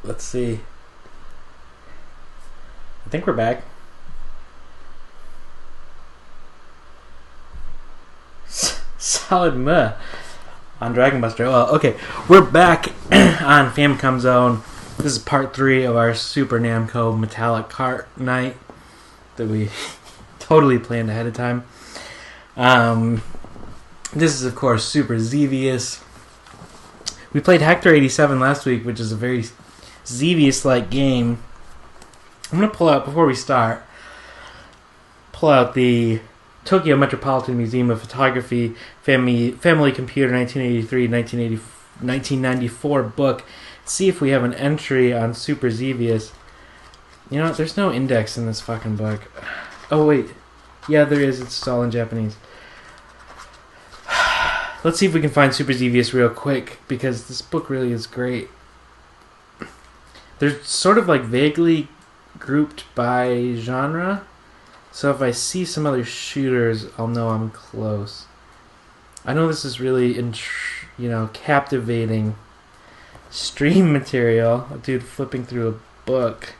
Let's see. I think we're back. Solid meh on Dragon Buster. Well, okay, we're back on Famicom Zone. This is part 3 of our Super Namco Metallic Cart night that we totally planned ahead of time. This is, of course, Super Xevious. We played Hector 87 last week, which is a very Xevious-like game. I'm going to pull out, before we start, pull out the Tokyo Metropolitan Museum of Photography Family Computer 1994 book. See if we have an entry on Super Xevious. You know, there's no index in this fucking book. Oh, wait. Yeah, there is. It's all in Japanese. Let's see if we can find Super Xevious real quick, because this book really is great. They're sort of like vaguely grouped by genre. So if I see some other shooters, I'll know I'm close. I know this is really, captivating stream material. A dude flipping through a book.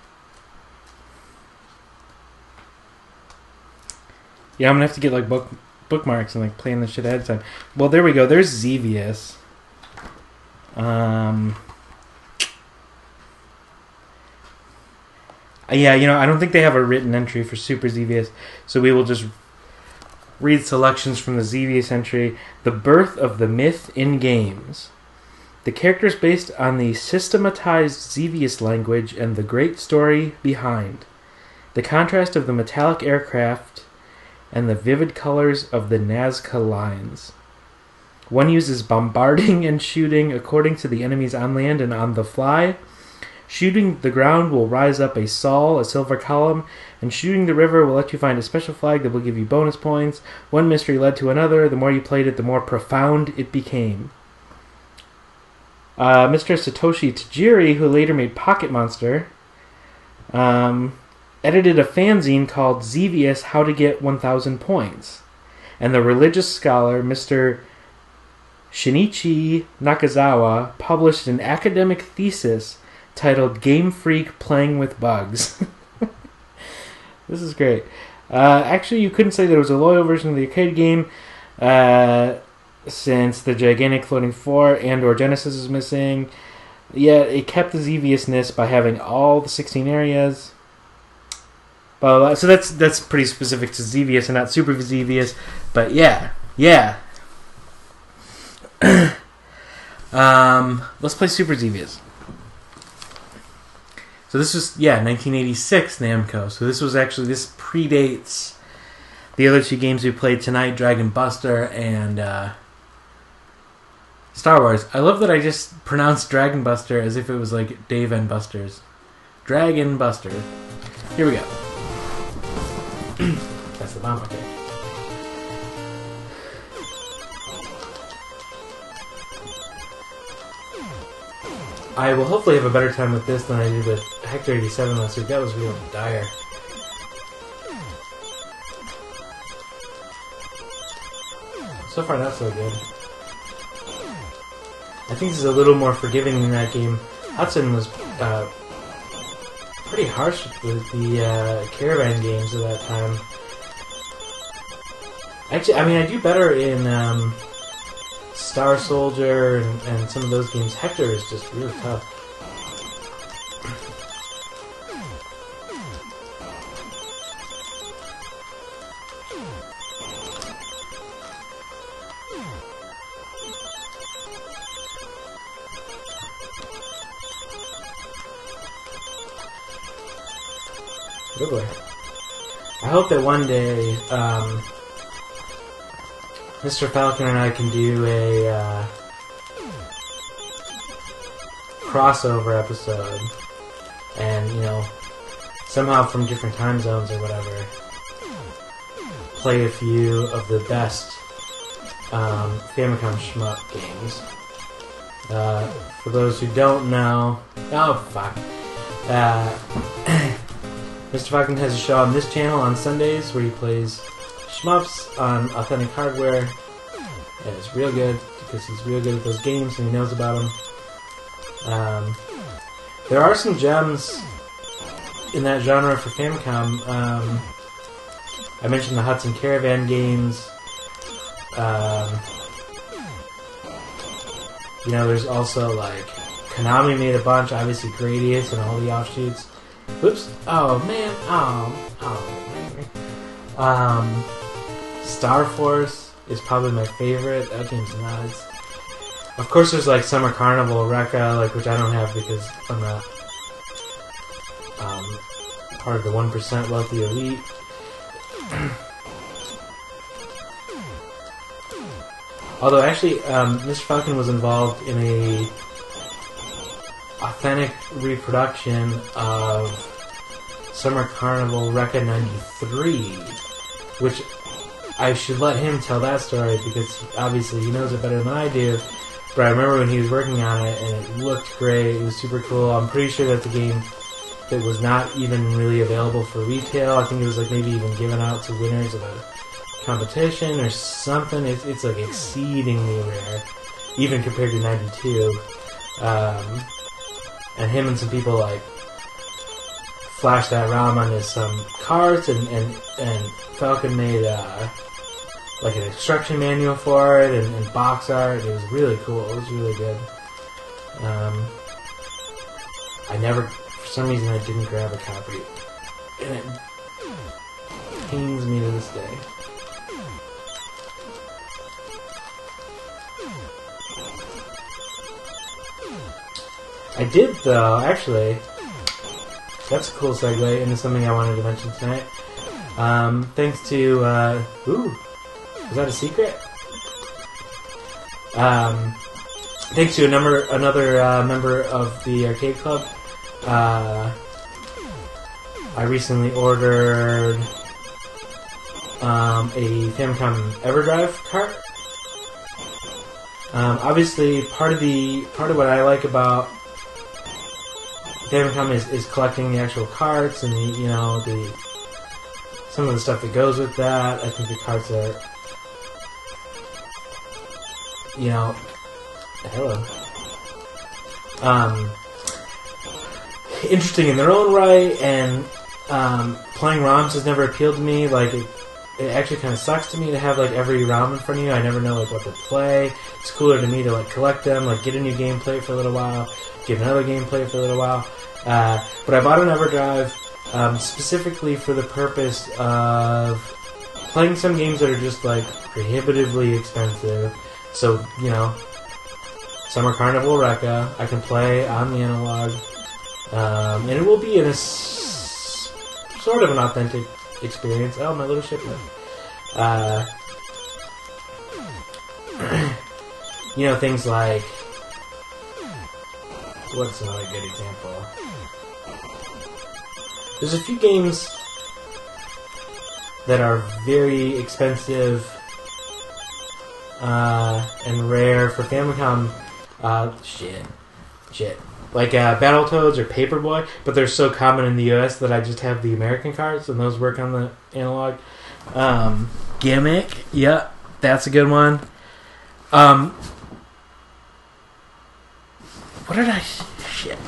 Yeah, I'm gonna have to get like bookmarks and like playing this shit ahead of time. Well, there we go. There's Xevious. Yeah, I don't think they have a written entry for Super Xevious, so we will just read selections from the Xevious entry. The birth of the myth in games. The characters based on the systematized Xevious language and the great story behind. The contrast of the metallic aircraft and the vivid colors of the Nazca lines. One uses bombarding and shooting according to the enemies on land and on the fly. Shooting the ground will rise up a sol, a silver column, and shooting the river will let you find a special flag that will give you bonus points. One mystery led to another. The more you played it, the more profound it became. Mr. Satoshi Tajiri, who later made Pocket Monster, edited a fanzine called Xevious How to Get 1,000 Points. And the religious scholar, Mr. Shinichi Nakazawa, published an academic thesis titled Game Freak Playing with Bugs. This is great. Actually, you couldn't say there was a loyal version of the arcade game, since the gigantic floating 4 and or Genesis is missing. Yet it kept the Xeviousness by having all the 16 areas. So that's pretty specific to Xevious and not Super Xevious. But yeah. Let's play Super Xevious. So this was, 1986 Namco. So this predates the other two games we played tonight, Dragon Buster and Star Wars. I love that I just pronounced Dragon Buster as if it was like Dave and Buster's. Dragon Buster. Here we go. That's the bomb, okay. I will hopefully have a better time with this than I did with Hector 87 last week. That was real dire. So far, not so good. I think this is a little more forgiving than that game. Hudson was pretty harsh with the Caravan games at that time. Actually, I do better in Star Soldier and some of those games. Hector is just really tough. Good boy. I hope that one day Mr. Falcon and I can do a crossover episode, and somehow from different time zones or whatever, play a few of the best Famicom shmup games. For those who don't know, Mr. Falcon has a show on this channel on Sundays where he plays shmups on authentic hardware, and it's real good because he's real good at those games and he knows about them. There are some gems in that genre for Famicom. I mentioned the Hudson Caravan games. You know, there's also like Konami made a bunch. Obviously, Gradius and all the offshoots. Oops! Oh man! Star Force is probably my favorite. That game's nuts. Of course, there's like Summer Carnival, Rekka, like which I don't have because I'm not part of the 1% wealthy elite. Although actually, Mr. Falcon was involved in a authentic reproduction of Summer Carnival Rekka 93, which I should let him tell that story because obviously he knows it better than I do. But I remember when he was working on it and it looked great, it was super cool. I'm pretty sure that's a game that was not even really available for retail. I think it was like maybe even given out to winners of a competition or something. It's like exceedingly rare, even compared to 92. And him and some people like flashed that ROM onto some carts, and Falcon made like an instruction manual for it and box art. It was really cool. It was really good. I never, for some reason, I didn't grab a copy, and it pains me to this day. I did, though, actually. That's a cool segue into something I wanted to mention tonight. Thanks to, ooh, was that a secret? Thanks to another member of the arcade club, I recently ordered a Famicom EverDrive cart. Obviously, part of what I like about Famicom is collecting the actual carts and some of the stuff that goes with that. I think the carts are, hello, interesting in their own right, and playing ROMs has never appealed to me. Like it actually kind of sucks to me to have like every ROM in front of you. I never know like what to play. It's cooler to me to like collect them, like get a new game, play it for a little while, get another game, play it for a little while. But I bought an EverDrive specifically for the purpose of playing some games that are just like prohibitively expensive. So, Summer Carnival Rekka, I can play on the analog, and it will be in a sort of an authentic experience. Oh, my little shipment. Things like, what's another good example? There's a few games that are very expensive and rare for Famicom. Shit. Like Battletoads or Paperboy, but they're so common in the US that I just have the American cards, and those work on the analog. Gimmick, yeah, that's a good one. What did I... Shit.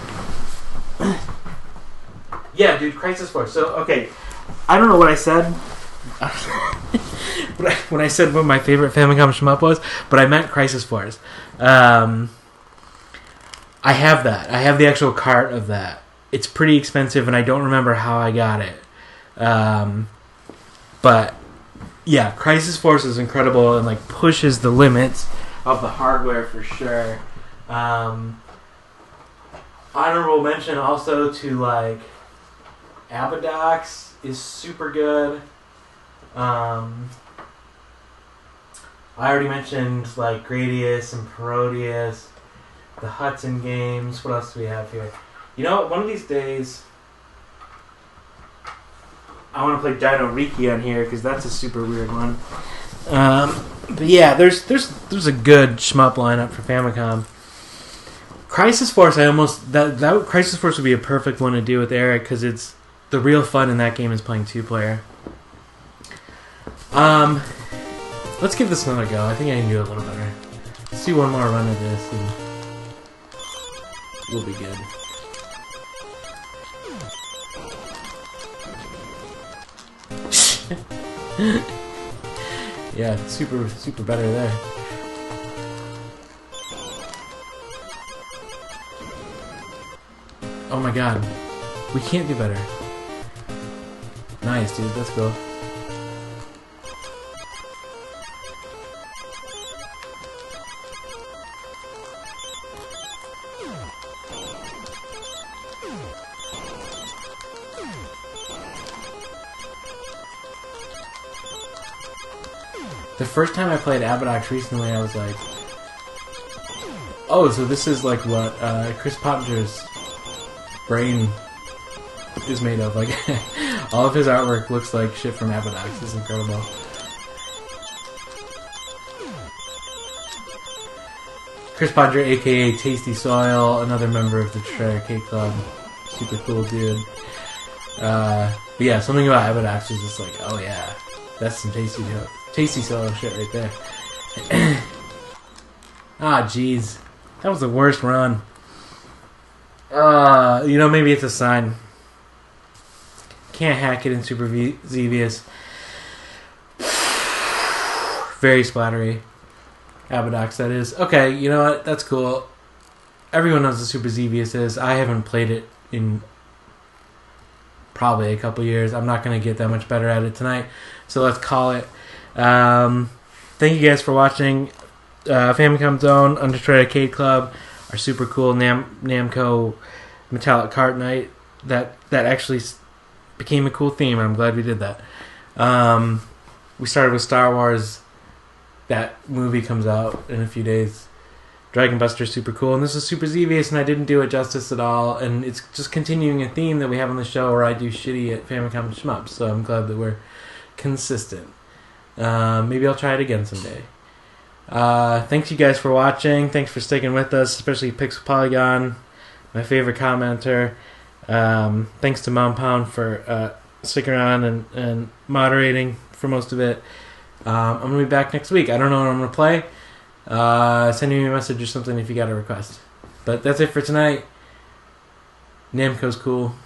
Yeah, dude, Crisis Force. So, okay, I don't know what I said when I said what my favorite Famicom shmup was, but I meant Crisis Force. I have that. I have the actual cart of that. It's pretty expensive, and I don't remember how I got it. But, yeah, Crisis Force is incredible and, like, pushes the limits of the hardware for sure. Honorable mention also to, like, Abadox is super good. I already mentioned, like, Gradius and Parodius, the Hudson games. What else do we have here? You know what? One of these days, I want to play Dino Riki on here because that's a super weird one. But yeah, there's a good shmup lineup for Famicom. Crisis Force, that Crisis Force would be a perfect one to do with Eric because it's the real fun in that game is playing 2-player. Let's give this another go. I think I can do it a little better. Let's do one more run of this and we'll be good. Yeah, super better there. Oh my god. We can't do better. Nice, dude. Let's go. The first time I played Abadox recently, I was like, oh, so this is like what Chris Pottinger's brain is made of. Like, all of his artwork looks like shit from Abadox. It's incredible. Chris Pottinger, aka Tasty Soil, another member of the Shredder Cake Club. Super cool dude. But yeah, something about Abadox is just like, oh yeah, that's some tasty soil shit right there. Ah, jeez. That was the worst run. You know, maybe it's a sign. Can't hack it in Super Xevious. Very splattery. Abadox, that is. Okay, you know what? That's cool. Everyone knows what Super Xevious is. I haven't played it in probably a couple years. I'm not going to get that much better at it tonight. So let's call it. Thank you guys for watching. Famicom Zone, Undestroyed Arcade Club, our super cool Namco Metallic Cart Night. That actually became a cool theme. I'm glad we did that. We started with Star Wars. That movie comes out in a few days. Dragon Buster's super cool. And this is Super Xevious, and I didn't do it justice at all. And it's just continuing a theme that we have on the show where I do shitty at Famicom shmups. So I'm glad that we're consistent. Maybe I'll try it again someday. Thanks you guys for watching. Thanks for sticking with us, especially Pixel Polygon, my favorite commenter. Thanks to Mom Pound for sticking around and moderating for most of it. I'm going to be back next week. I don't know what I'm going to play. Send me a message or something if you got a request. But that's it for tonight. Namco's cool.